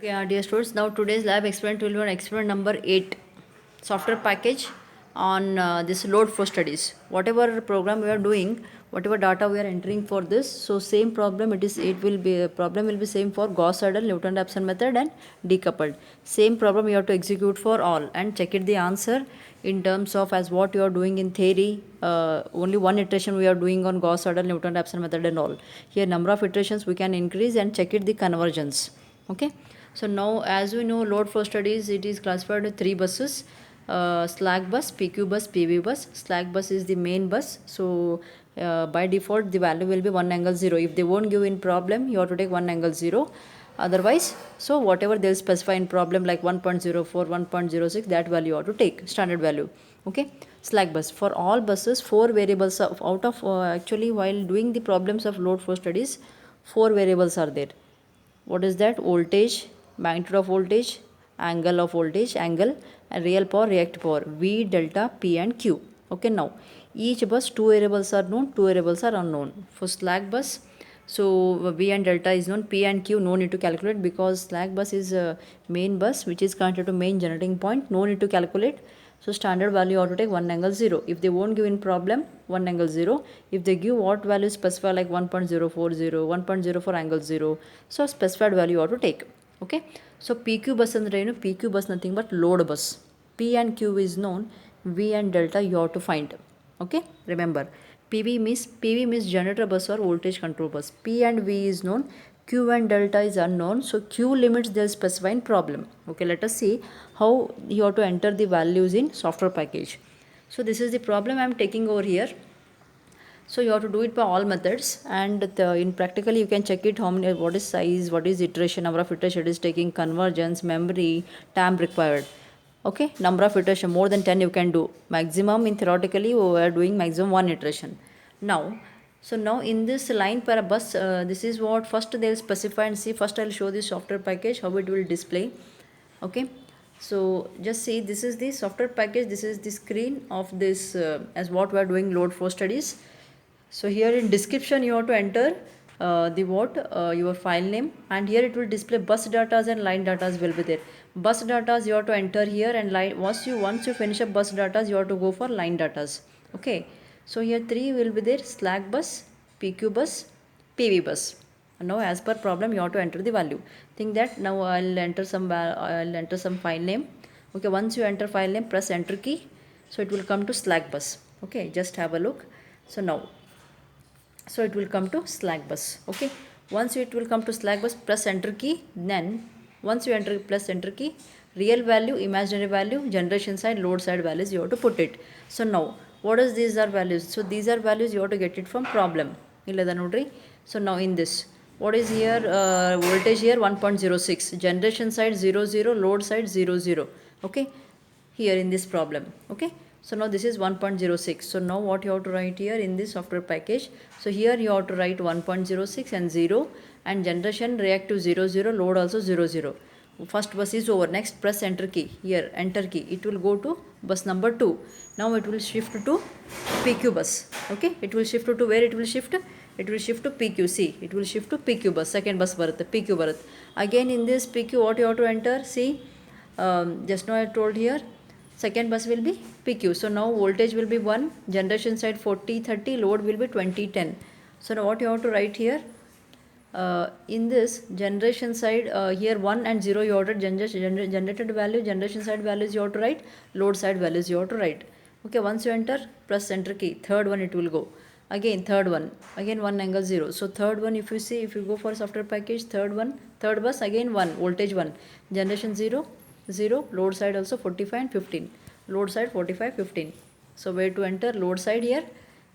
Okay, dear students, now today's lab experiment will be on experiment number 8, software package on this load flow studies. Whatever program we are doing, whatever data we are entering for this, so same problem it will be problem will be same for Gauss-Seidel, Newton-Raphson method and decoupled. Same problem you have to execute for all and check it the answer in terms of as what you are doing in theory. Only one iteration we are doing on Gauss-Seidel, Newton-Raphson method and all. Here number of iterations we can increase and check it the convergence. Okay. So now as we know load flow studies, it is classified into 3 buses, slack bus, PQ bus, PV bus. Slack bus is the main bus. So by default the value will be 1 angle 0. If they won't give in problem, you have to take 1 angle 0. Otherwise, so whatever they'll specify in problem like 1.04, 1.06, that value you have to take, standard value. Okay. Slack bus. For all buses, 4 variables out of actually while doing the problems of load flow studies, 4 variables are there. What is that? Voltage, magnitude of voltage, angle of voltage, angle, and real power, reactive power, V, delta, P and Q. Okay, now each bus 2 variables are known, 2 variables are unknown. For slack bus, so V and delta is known, P and Q no need to calculate because slack bus is a main bus which is connected to main generating point, no need to calculate. So standard value you have to take 1 angle 0. If they won't give in problem, 1 angle 0. If they give what value specify like 1.040, 1.04 angle 0. So specified value you have to take. Okay. So PQ bus and PQ bus nothing but load bus. P and Q is known. V and delta you have to find. Okay. Remember. PV means generator bus or voltage control bus. P and V is known. Q and delta is unknown. So Q limits they'll specify in problem. Okay, let us see how you have to enter the values in software package. So this is the problem I am taking over here. So you have to do it by all methods, and in practically you can check it how many, what is size, what is iteration, number of iteration it is taking, convergence, memory, time required. Okay, number of iteration more than 10 you can do. Maximum in theoretically we are doing maximum 1 iteration. Now, so now in this line per bus, this is what first they will specify and see. First I will show the software package how it will display. Okay, so just see this is the software package. This is the screen of this as what we are doing load flow studies. So here in description you have to enter your file name, and here it will display bus datas and line datas will be there. Bus datas you have to enter here, and line once you finish up bus datas you have to go for line datas. Okay, so here 3 will be there: slack bus, PQ bus, PV bus. Now as per problem you have to enter the value. Think that now I'll enter some file name. Okay, once you enter file name, press enter key, so it will come to slack bus. Okay, just have a look. So now, so it will come to slack bus. Okay, once it will come to slack bus, press enter key. Then once you enter, press enter key, real value, imaginary value, generation side, load side values you have to put it. So now what is these are values? So these are values you have to get it from problem. So now in this, what is here? Voltage here 1.06, generation side 00, load side 00. Okay, here in this problem. Okay, so now this is 1.06. So now what you have to write here in this software package? So here you have to write 1.06 and 0, and generation reactive 00, load also 00. First bus is over. Next press enter key. Here enter key. It will go to bus number 2. Now it will shift to PQ bus. Okay, it will shift to where it will shift? It will shift to PQ. See, it will shift to PQ bus. Second bus bharat, PQ bharat. Again in this PQ what you have to enter? See, just now I told here second bus will be PQ. So now voltage will be 1, generation side 40, 30, load will be 20, 10. So now what you have to write here? In this generation side, here 1 and 0 you have to generated value, generation side values you have to write, load side values you have to write. Okay, once you enter, press enter key. Third one it will go. Again third one, again 1 angle 0. So third one, if you see, if you go for software package, third bus again 1, voltage 1, generation 0, 0, load side also 45 and 15, load side 45, 15. So where to enter? Load side here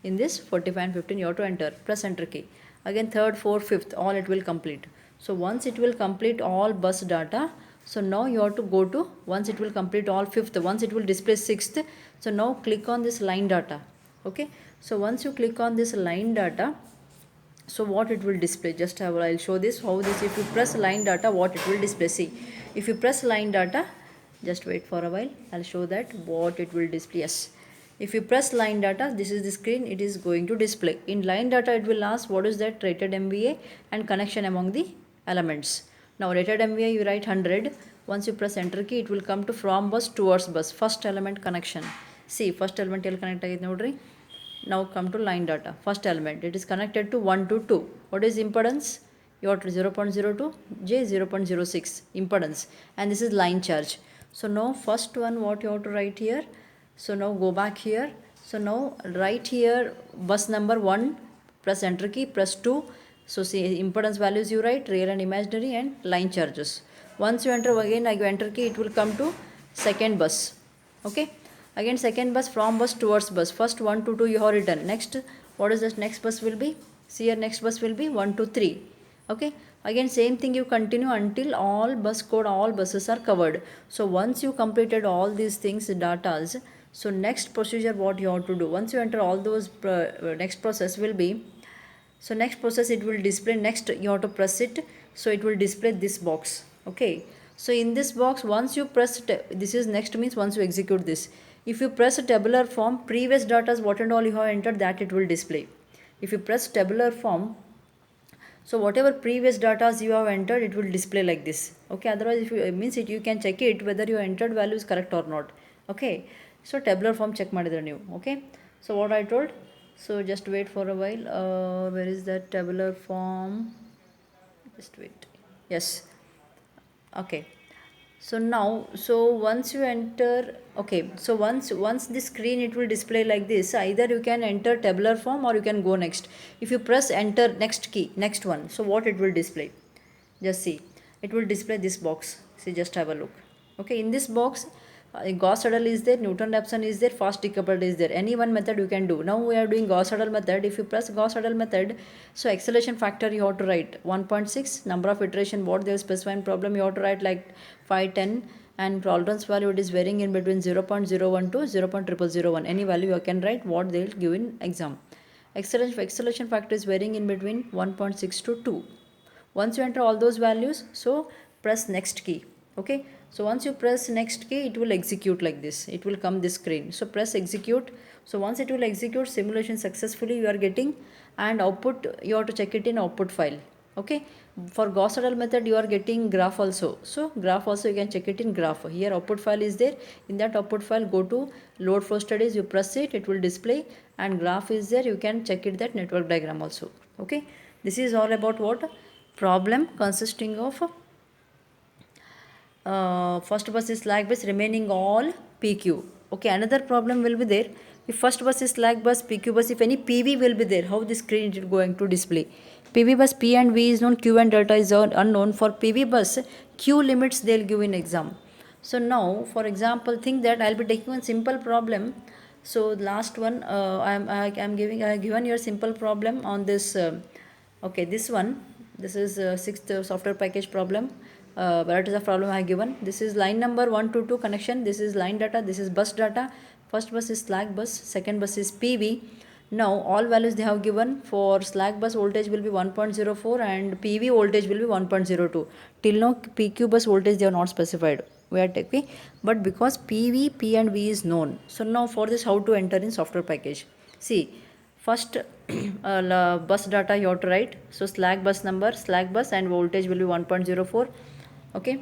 in this 45 and 15 you have to enter, press enter key. Again third, fourth, fifth, all it will complete. So once it will complete all bus data, so now you have to go to, once it will complete all fifth, once it will display sixth, so now click on this line data. Okay, so once you click on this line data, so what it will display? Just have, I'll show this how this, if you press line data, what it will display. See, if you press line data, just wait for a while, I'll show that what it will display. Yes, if you press line data, this is the screen it is going to display. In line data it will ask what is that rated MVA and connection among the elements. Now rated MVI you write 100. Once you press enter key, it will come to from bus towards bus. First element connection. See, first element will connect agide nodri. Now come to line data. First element, it is connected to 1 to 2. What is impedance? Your 0.02 J 0.06 impedance, and this is line charge. So now first one what you have to write here. So now go back here. So now write here bus number 1, press enter key, press 2. So see impedance values you write, real and imaginary, and line charges. Once you enter again, I enter key, it will come to second bus. Okay. Again second bus, from bus towards bus. First 1 to 2 you have written. Next, what is this next bus will be? See here next bus will be 1 to 3. Okay. Again same thing you continue until all bus code, all buses are covered. So once you completed all these things, datas, so next procedure what you have to do, once you enter all those, next process will be, so next process it will display, next you have to press it, so it will display this box. Okay. So in this box, once you press, this is next means once you execute this, if you press a tabular form, previous data what and all you have entered, that it will display. If you press tabular form, so whatever previous data you have entered, it will display like this. Okay. Otherwise, if you means it, you can check it whether your entered value is correct or not. Okay. So tabular form check madidre ನೀವು. Okay. So what I told. So just wait for a while. Where is that tabular form? Just wait. Yes. Okay. So now, so once you enter, okay, so once the screen it will display like this, either you can enter tabular form or you can go next. If you press enter next key, next one, so what it will display, just see, it will display this box. See, just have a look. Okay. In this box, Gauss-Seidel is there, Newton-Raphson is there, fast decoupled is there. Any one method you can do. Now we are doing Gauss-Seidel method. If you press Gauss-Seidel method, so acceleration factor you have to write 1.6, number of iteration what they specify in problem you have to write like 5, 10, and tolerance value it is varying in between 0.01 to 0.0001. Any value you can write what they will give in exam. Acceleration factor is varying in between 1.6 to 2. Once you enter all those values, so press next key. Okay. So once you press next key, it will execute like this. It will come this screen. So press execute. So once it will execute, simulation successfully you are getting, and output you have to check it in output file. Okay. For Gauss-Seidel method you are getting graph also. So graph also you can check it in graph. Here output file is there. In that output file, go to load flow studies, you press it, it will display, and graph is there. You can check it that network diagram also. Okay. This is all about what? Problem consisting of first bus is slack bus, remaining all PQ. Okay, another problem will be there. If first bus is slack bus, PQ bus, if any PV will be there, how the screen is going to display? PV bus P and V is known, Q and delta is unknown. For PV bus, Q limits they will give in exam. So now, for example, think that I will be taking one simple problem. So last one, I have given your simple problem on this. Okay, this one. This is sixth software package problem. What is the problem I have given? This is line number 1 to 2 connection. This is line data. This is bus data. First bus is slack bus. Second bus is PV. Now all values they have given. For slack bus voltage will be 1.04 and PV voltage will be 1.02. Till now PQ bus voltage they are not specified. We are taking, but because PV, P and V is known. So now for this, how to enter in software package? See, first bus data you have to write. So slack bus number, slack bus, and voltage will be 1.04. Okay.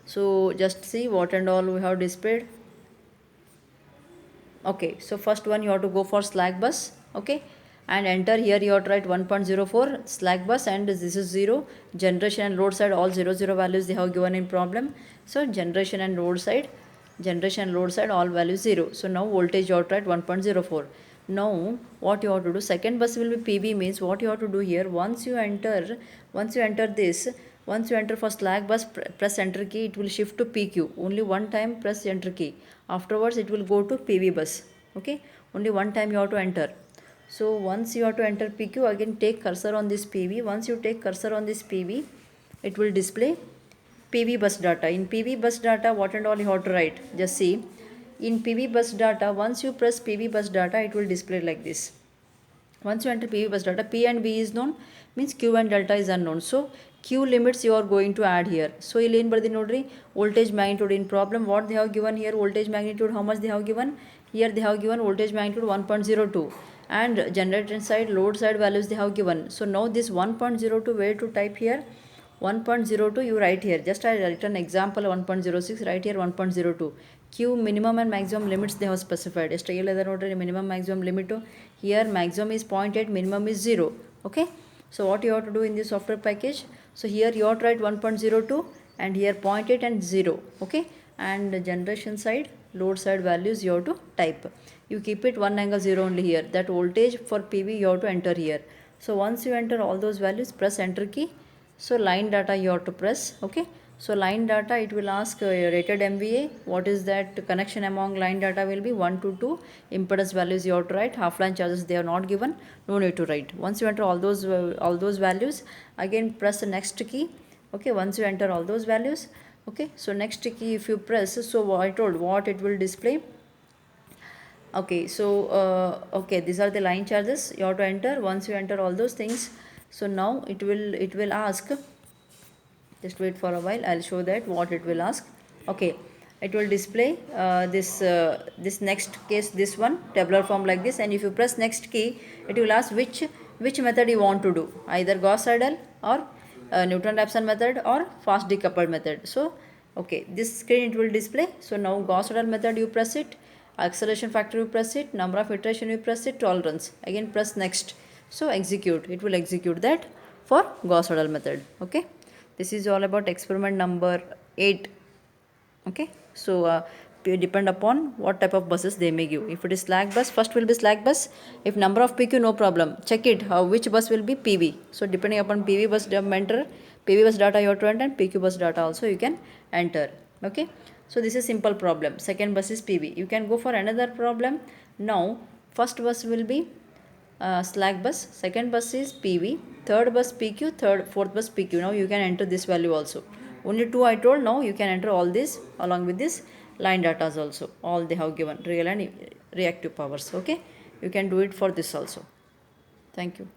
So just see what and all we have displayed. Okay. So first one you have to go for slack bus. Okay. And enter here you have to write 1.04 slack bus, and this is 0. Generation and load side all 0 values they have given in problem. So generation and load side all values 0. So now voltage you have to write 1.04. Now what you have to do, second bus will be PV, means what you have to do here, once you enter for slack bus, press enter key, it will shift to PQ. Only one time press enter key. Afterwards it will go to PV bus. Okay. Only one time you have to enter. So once you have to enter PQ, again take cursor on this PV. Once you take cursor on this PV, it will display PV bus data. In PV bus data, what and all you have to write? Just see. In PV bus data, once you press PV bus data, it will display like this. Once you enter PV bus data, P and V is known, means Q and delta is unknown. So Q limits you are going to add here. So ಇಲ್ಲಿ ಏನು ಬರ್ದಿ ನೋಡ್ರಿ, voltage magnitude in problem what they have given here, voltage magnitude how much they have given here, they have given voltage magnitude 1.02, and generator side, load side values they have given. So now this 1.02 where to type here, 1.02 you write here, just I write an example 1.06, write here 1.02. Q minimum and maximum limits they have specified. Just minimum maximum limit. Here maximum is 0.8, minimum is 0. Okay. So what you have to do in this software package? So here you have to write 1.02 and here 0.8 and 0. Okay. And the generation side, load side values you have to type. You keep it 1 angle 0 only here. That voltage for PV you have to enter here. So once you enter all those values, press enter key. So line data you have to press. Okay. So line data, it will ask rated MVA. What is that connection among line data will be 1 to 2. Impedance values you have to write. Half line charges they are not given. No need to write. Once you enter all those values, again press the next key. Okay. Once you enter all those values. Okay. So next key if you press, so I told what it will display. Okay. So okay, these are the line charges you have to enter. Once you enter all those things, so now it will ask. Just wait for a while, I'll show that what it will ask. Okay, it will display this next case, this one tabular form like this, and if you press next key, it will ask which method you want to do, either Gauss Seidel or Newton-Raphson method or fast decoupled method. So okay, this screen it will display. So now Gauss Seidel method you press it, acceleration factor you press it, number of iteration you press it, tolerance, again press next. So execute, it will execute that for Gauss Seidel method. Okay, this is all about experiment number 8. Okay, so depend upon what type of buses they may give. If it is slack bus, first will be slack bus. If number of PQ, no problem, check it which bus will be PV. So depending upon PV bus enter, PV bus data you have to enter, and PQ bus data also you can enter. Okay, so this is simple problem. Second bus is PV. You can go for another problem. Now first bus will be slack bus, second bus is PV, third bus PQ, fourth bus PQ. Now you can enter this value also. Only 2 I told. Now you can enter all this along with this line data also. All they have given, real and reactive powers. Okay, you can do it for this also. Thank you.